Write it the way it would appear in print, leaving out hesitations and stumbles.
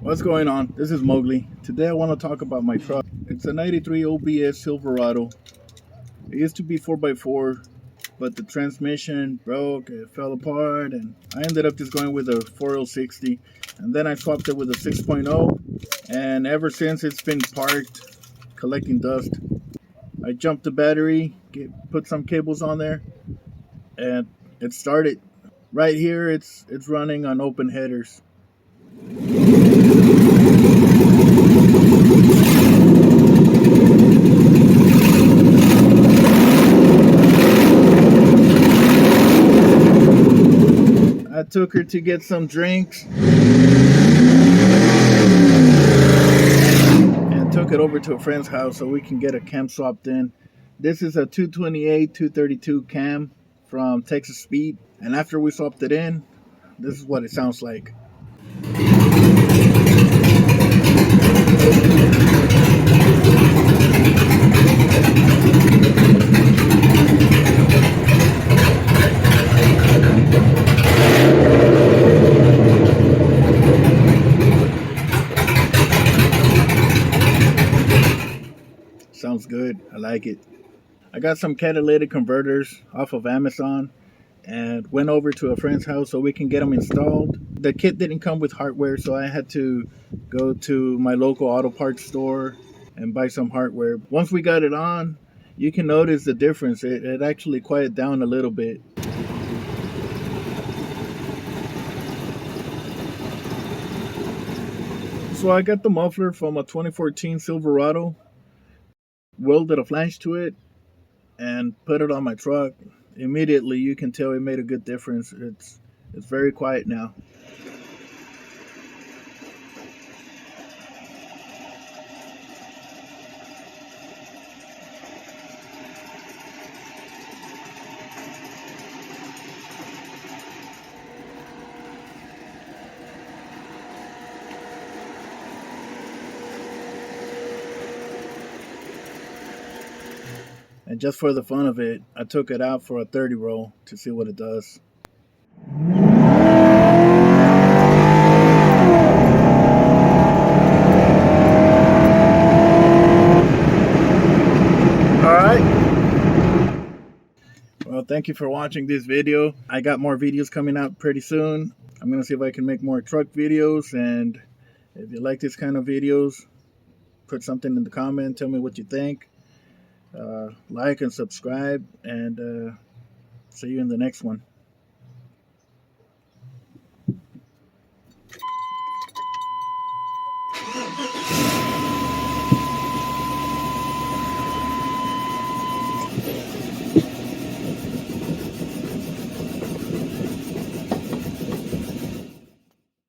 What's going on? This is Mowgli. Today I want to talk about my truck. It's a 93 OBS Silverado. It used to be 4x4, but the transmission broke, it fell apart, and I ended up just going with a 4060. And then I swapped it with a 6.0, and ever since it's been parked, collecting dust. I jumped the battery, put some cables on there, and it started. Right here, it's running on open headers. I took her to get some drinks and took it over to a friend's house so we can get a cam swapped in. This is a 228 232 cam from Texas Speed, and after we swapped it in, this is what it sounds like. Sounds good. I like it. I got some catalytic converters off of Amazon and went over to a friend's house so we can get them installed. The kit didn't come with hardware, so I had to go to my local auto parts store and buy some hardware. Once we got it on, you can notice the difference. It actually quieted down a little bit. So I got the muffler from a 2014 Silverado, welded a flange to it, and put it on my truck. Immediately you can tell it made a good difference. It's very quiet now. And just for the fun of it, I took it out for a 30 roll to see what it does. Alright. Well, thank you for watching this video. I got more videos coming out pretty soon. I'm going to see if I can make more truck videos. And if you like this kind of videos, put something in the comment. Tell me what you think. Like and subscribe, and see you in the next one.